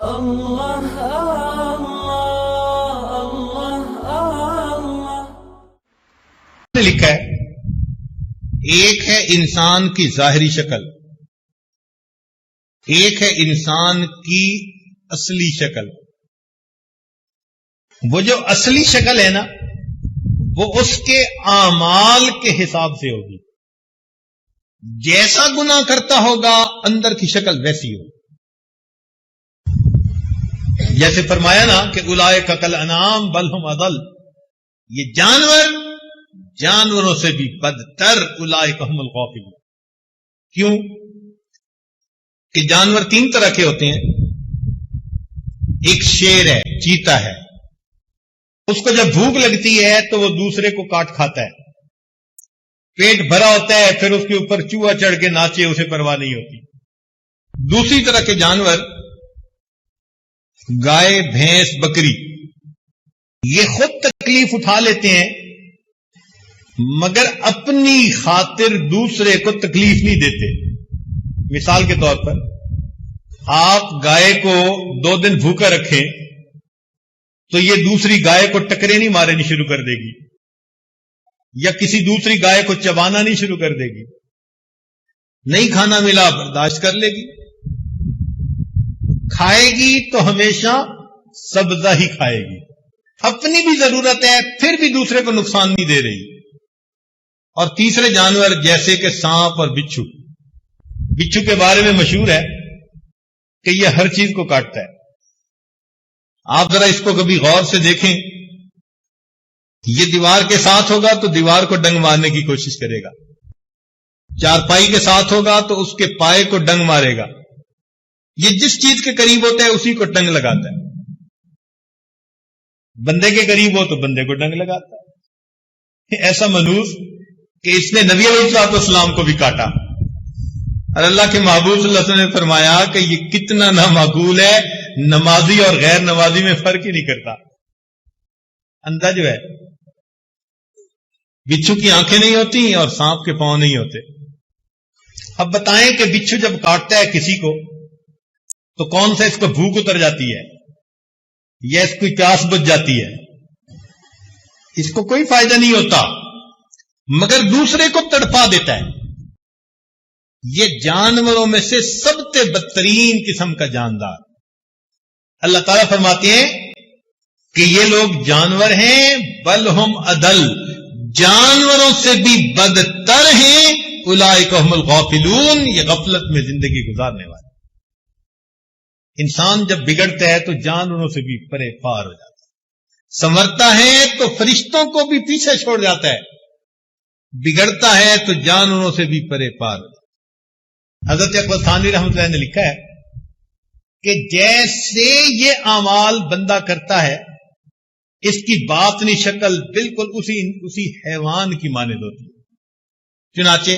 اللہ اللہ اللہ اللہ۔ لکھا ہے ایک ہے انسان کی ظاہری شکل، ایک ہے انسان کی اصلی شکل۔ وہ جو اصلی شکل ہے نا وہ اس کے اعمال کے حساب سے ہوگی، جیسا گناہ کرتا ہوگا اندر کی شکل ویسی ہوگی۔ جیسے فرمایا نا کہ اولئک کالانعام بل ہم اضل، یہ جانوروں سے بھی بدتر، اولئک هم الغافلون۔ کیوں کہ جانور تین طرح کے ہوتے ہیں۔ ایک شیر ہے، چیتا ہے، اس کو جب بھوک لگتی ہے تو وہ دوسرے کو کاٹ کھاتا ہے، پیٹ بھرا ہوتا ہے پھر اس کے اوپر چوہا چڑھ کے ناچے اسے پرواہ نہیں ہوتی۔ دوسری طرح کے جانور گائے، بھینس، بکری، یہ خود تکلیف اٹھا لیتے ہیں مگر اپنی خاطر دوسرے کو تکلیف نہیں دیتے۔ مثال کے طور پر آپ گائے کو 2 دن بھوکا رکھیں تو یہ دوسری گائے کو ٹکرے نہیں مارنی شروع کر دے گی، یا کسی دوسری گائے کو چبانا نہیں شروع کر دے گی۔ نہیں کھانا ملا برداشت کر لے گی، کھائے گی تو ہمیشہ سبزہ ہی کھائے گی، اپنی بھی ضرورت ہے پھر بھی دوسرے کو نقصان نہیں دے رہی۔ اور تیسرے جانور جیسے کہ سانپ اور بچھو، بچھو کے بارے میں مشہور ہے کہ یہ ہر چیز کو کاٹتا ہے۔ آپ ذرا اس کو کبھی غور سے دیکھیں، یہ دیوار کے ساتھ ہوگا تو دیوار کو ڈنگ مارنے کی کوشش کرے گا، چارپائی کے ساتھ ہوگا تو اس کے پائے کو ڈنگ مارے گا، یہ جس چیز کے قریب ہوتا ہے اسی کو ڈنگ لگاتا ہے۔ بندے کے قریب ہو تو بندے کو ڈنگ لگاتا ہے۔ ایسا منوس کہ اس نے نبی علیہ السلام کو بھی کاٹا، اور اللہ کے محبوب صلی اللہ علیہ وسلم نے فرمایا کہ یہ کتنا نامعقول ہے، نمازی اور غیر نمازی میں فرق ہی نہیں کرتا۔ اندھا جو ہے، بچھو کی آنکھیں نہیں ہوتی اور سانپ کے پاؤں نہیں ہوتے۔ اب بتائیں کہ بچھو جب کاٹتا ہے کسی کو تو کون سا اس کو بھوک اتر جاتی ہے یا اس کی پیاس بجھ جاتی ہے؟ اس کو کوئی فائدہ نہیں ہوتا مگر دوسرے کو تڑپا دیتا ہے۔ یہ جانوروں میں سے سب سے بدترین قسم کا جاندار۔ اللہ تعالیٰ فرماتے ہیں کہ یہ لوگ جانور ہیں، بل ہم اضل، جانوروں سے بھی بدتر ہیں، اولئک هم الغافلون، یہ غفلت میں زندگی گزارنے والے۔ انسان جب بگڑتا ہے تو جانوروں سے بھی پرے پار ہو جاتا ہے، سنورتا ہے تو فرشتوں کو بھی پیچھے چھوڑ جاتا ہے، بگڑتا ہے تو جانوروں سے بھی پرے پار ہو جاتا ہے۔ حضرت اکبر ثانوی رحمۃ اللہ نے لکھا ہے کہ جیسے یہ اعمال بندہ کرتا ہے اس کی باطنی شکل بالکل اسی حیوان کی مانند ہوتی ہے۔ چنانچہ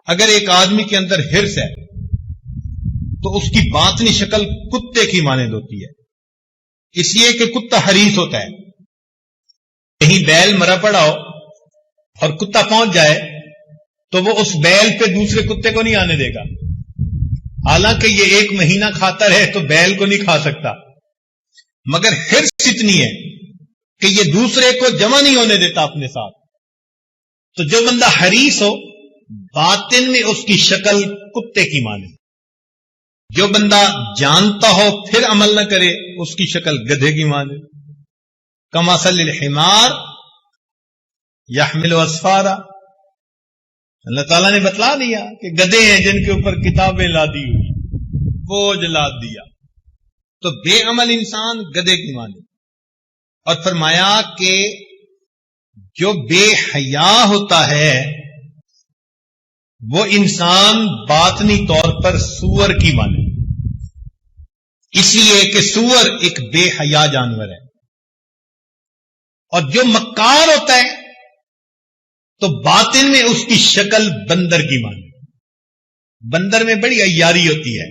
اگر ایک آدمی کے اندر حرص ہے تو اس کی باطنی شکل کتے کی مانند ہوتی ہے، اس لیے کہ کتا حریص ہوتا ہے۔ کہیں بیل مرا پڑا ہو اور کتا پہنچ جائے تو وہ اس بیل پہ دوسرے کتے کو نہیں آنے دے گا، حالانکہ یہ 1 مہینہ کھاتا رہے تو بیل کو نہیں کھا سکتا، مگر حرص اتنی ہے کہ یہ دوسرے کو جمع نہیں ہونے دیتا اپنے ساتھ۔ تو جو بندہ حریص ہو باطن میں اس کی شکل کتے کی مانے، جو بندہ جانتا ہو پھر عمل نہ کرے اس کی شکل گدھے کی مانے۔ کمثل الحمار یحمل اسفارا، اللہ تعالیٰ نے بتلا دیا کہ گدھے ہیں جن کے اوپر کتابیں لادی ہوئی، بوجھ لاد دیا، تو بے عمل انسان گدھے کی مانے۔ اور فرمایا کہ جو بے حیا ہوتا ہے وہ انسان باطنی طور پر سور کی مانے، اس لیے کہ سور ایک بے حیا جانور ہے۔ اور جو مکار ہوتا ہے تو باطن میں اس کی شکل بندر کی مانے، بندر میں بڑی عیاری ہوتی ہے۔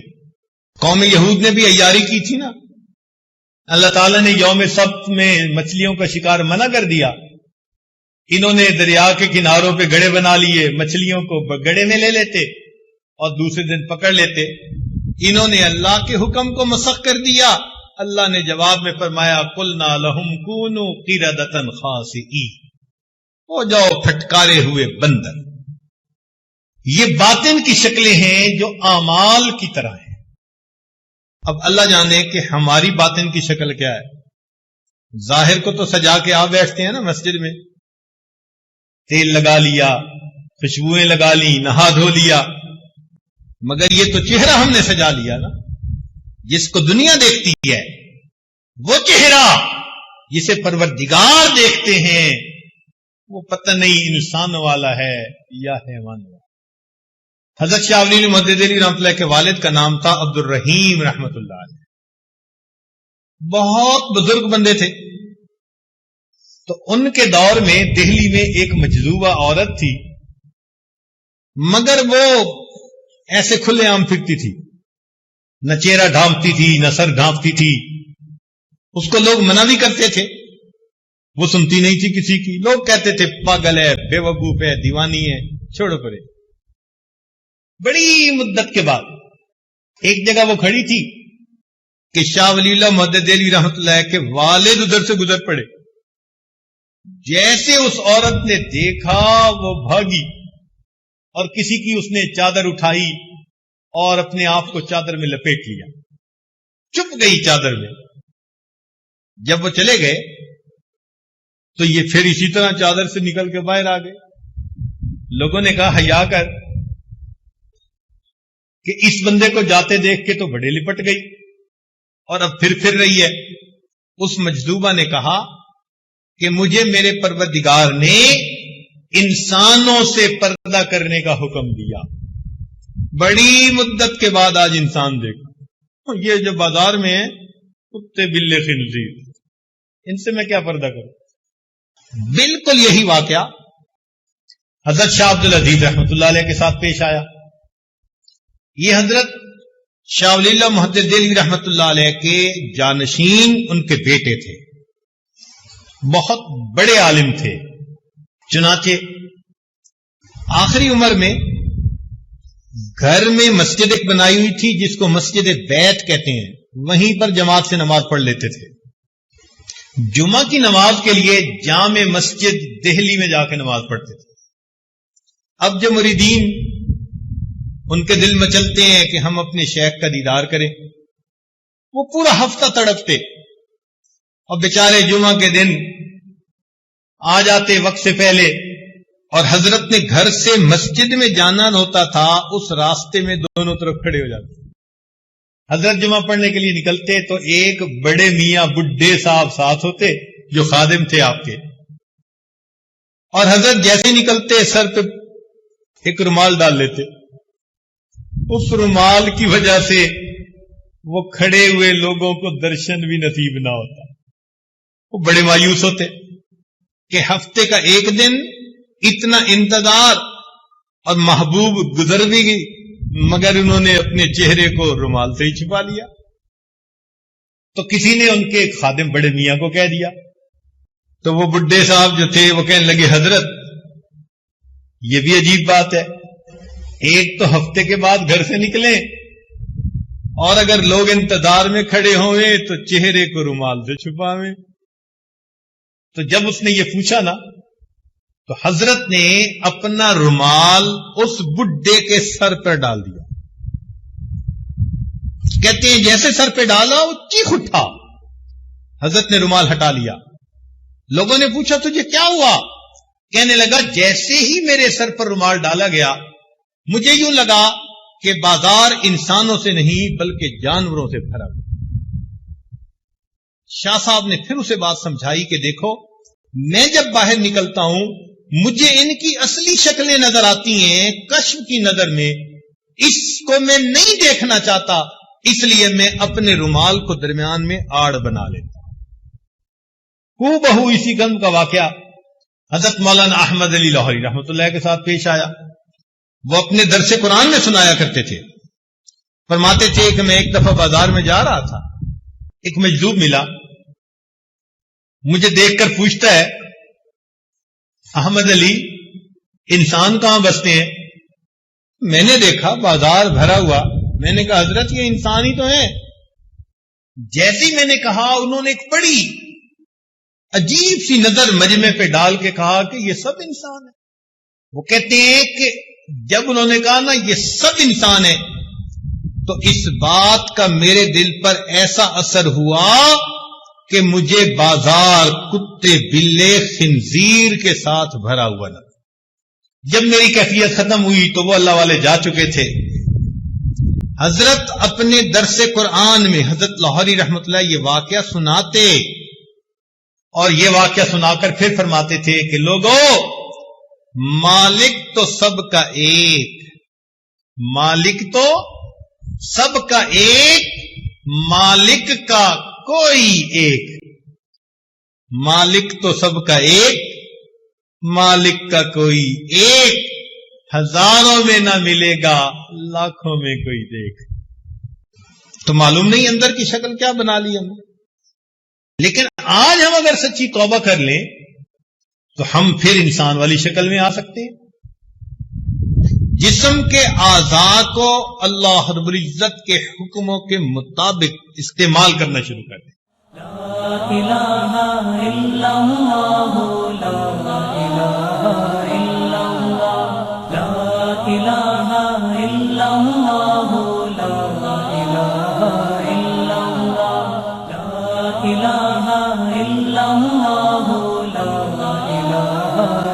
قوم یہود نے بھی عیاری کی تھی نا، اللہ تعالیٰ نے یوم سبت میں مچھلیوں کا شکار منع کر دیا، انہوں نے دریا کے کناروں پہ گڑھے بنا لیے، مچھلیوں کو گڑھے میں لے لیتے اور دوسرے دن پکڑ لیتے، انہوں نے اللہ کے حکم کو مسخ کر دیا. اللہ نے جواب میں فرمایا قلنا لہم کونوا قردۃ خاسئین، ہو جاؤ پھٹکارے ہوئے بندر. یہ باطن کی شکلیں ہیں جو اعمال کی طرح ہیں. اب اللہ جانے کہ ہماری باطن کی شکل کیا ہے. ظاہر کو تو سجا کے آپ بیٹھتے ہیں نا مسجد میں، تیل لگا لیا، خوشبوئیں لگا لی، نہا دھو لیا، مگر یہ تو چہرہ ہم نے سجا لیا نا. جس کو دنیا دیکھتی ہے وہ چہرہ جسے پروردگار دیکھتے ہیں وہ پتہ نہیں انسان والا ہے یا حیوان والا. حضرت شاہ ولی اللہ محدث دہلوی رحمۃ اللہ کے والد کا نام تھا عبد الرحیم رحمۃ اللہ علیہ. بہت بزرگ بندے تھے. تو ان کے دور میں دہلی میں ایک مجذوبہ عورت تھی، مگر وہ ایسے کھلے عام پھرتی تھی، نہ چہرہ ڈھانپتی تھی نہ سر ڈھانپتی تھی. اس کو لوگ منع بھی کرتے تھے، وہ سنتی نہیں تھی کسی کی. لوگ کہتے تھے پاگل ہے، بے وقوف ہے، دیوانی ہے، چھوڑو پرے. بڑی مدت کے بعد ایک جگہ وہ کھڑی تھی کہ شاہ ولی اللہ محدث دہلوی رحمۃ اللہ کے والد ادھر سے گزر پڑے. جیسے اس عورت نے دیکھا وہ بھاگی اور کسی کی اس نے چادر اٹھائی اور اپنے آپ کو چادر میں لپیٹ لیا، چھپ گئی چادر میں. جب وہ چلے گئے تو یہ پھر اسی طرح چادر سے نکل کے باہر آ گئے. لوگوں نے کہا حیا کر، کہ اس بندے کو جاتے دیکھ کے تو بڑے لپٹ گئی اور اب پھر رہی ہے. اس مجذوبہ نے کہا کہ مجھے میرے پروردگار نے انسانوں سے پردہ کرنے کا حکم دیا. بڑی مدت کے بعد آج انسان دیکھا. یہ جو بازار میں ہے کتے بلے خنزیر، ان سے میں کیا پردہ کروں. بالکل یہی واقعہ حضرت شاہ عبد العزیز رحمۃ اللہ علیہ کے ساتھ پیش آیا. یہ حضرت شاہ ولی اللہ محدث دہلوی رحمۃ اللہ علیہ کے جانشین ان کے بیٹے تھے، بہت بڑے عالم تھے. چنانچہ آخری عمر میں گھر میں مسجد ایک بنائی ہوئی تھی جس کو مسجد بیت کہتے ہیں، وہیں پر جماعت سے نماز پڑھ لیتے تھے. جمعہ کی نماز کے لیے جامع مسجد دہلی میں جا کے نماز پڑھتے تھے. اب جو مریدین ان کے دل میں چلتے ہیں کہ ہم اپنے شیخ کا دیدار کریں، وہ پورا ہفتہ تڑپتے اور بیچارے جمعہ کے دن آ جاتے وقت سے پہلے، اور حضرت نے گھر سے مسجد میں جانا ہوتا تھا، اس راستے میں دونوں طرف کھڑے ہو جاتے. حضرت جمعہ پڑھنے کے لیے نکلتے تو ایک بڑے میاں بڈھے صاحب ساتھ ہوتے جو خادم تھے آپ کے، اور حضرت جیسے نکلتے سر پہ ایک رومال ڈال لیتے. اس رومال کی وجہ سے وہ کھڑے ہوئے لوگوں کو درشن بھی نصیب نہ ہوتا. وہ بڑے مایوس ہوتے کہ ہفتے کا ایک دن اتنا انتظار اور محبوب گزر بھی گئی، مگر انہوں نے اپنے چہرے کو رومال سے ہی چھپا لیا. تو کسی نے ان کے خادم بڑے میاں کو کہہ دیا. تو وہ بڈھے صاحب جو تھے وہ کہنے لگے حضرت یہ بھی عجیب بات ہے، ایک تو ہفتے کے بعد گھر سے نکلیں اور اگر لوگ انتظار میں کھڑے ہوئے تو چہرے کو رومال سے چھپاویں. تو جب اس نے یہ پوچھا نا تو حضرت نے اپنا رومال اس بڈھے کے سر پر ڈال دیا. کہتے ہیں جیسے سر پہ ڈالا وہ چیخ اٹھا. حضرت نے رومال ہٹا لیا. لوگوں نے پوچھا تجھے کیا ہوا؟ کہنے لگا جیسے ہی میرے سر پر رومال ڈالا گیا مجھے یوں لگا کہ بازار انسانوں سے نہیں بلکہ جانوروں سے بھرا. شاہ صاحب نے پھر اسے بات سمجھائی کہ دیکھو میں جب باہر نکلتا ہوں مجھے ان کی اصلی شکلیں نظر آتی ہیں کشف کی نظر میں، اس کو میں نہیں دیکھنا چاہتا، اس لیے میں اپنے رومال کو درمیان میں آڑ بنا لیتا ہوں. ہو بہو اسی گند کا واقعہ حضرت مولانا احمد علی لاہوری رحمۃ اللہ کے ساتھ پیش آیا. وہ اپنے درس قرآن میں سنایا کرتے تھے. فرماتے تھے کہ میں ایک دفعہ بازار میں جا رہا تھا، ایک مجذوب ملا، مجھے دیکھ کر پوچھتا ہے احمد علی انسان کہاں بستے ہیں؟ میں نے دیکھا بازار بھرا ہوا، میں نے کہا حضرت یہ انسان ہی تو ہے. جیسے ہی میں نے کہا انہوں نے ایک بڑی عجیب سی نظر مجمع پہ ڈال کے کہا کہ یہ سب انسان ہے. وہ کہتے ہیں کہ جب انہوں نے کہا نا یہ سب انسان ہے تو اس بات کا میرے دل پر ایسا اثر ہوا کہ مجھے بازار کتے بلے خنزیر کے ساتھ بھرا ہوا لگا. جب میری کیفیت ختم ہوئی تو وہ اللہ والے جا چکے تھے. حضرت اپنے درس قرآن میں حضرت لاہوری رحمۃ اللہ یہ واقعہ سناتے اور یہ واقعہ سنا کر پھر فرماتے تھے کہ لوگوں مالک تو سب کا ایک، مالک تو سب کا ایک، مالک کا کوئی ایک. مالک تو سب کا ایک، مالک کا کوئی ایک. ہزاروں میں نہ ملے گا، لاکھوں میں کوئی دیکھ. تو معلوم نہیں اندر کی شکل کیا بنا لی ہم نے. لیکن آج ہم اگر سچی توبہ کر لیں تو ہم پھر انسان والی شکل میں آ سکتے ہیں. جسم کے اعضاء کو اللہ رب العزت کے حکموں کے مطابق استعمال کرنا شروع کر دیں. لا الہ الا اللہ، لا الہ الا اللہ، لا الہ الا اللہ، لا الہ الا اللہ، لا الہ الا اللہ، لا الہ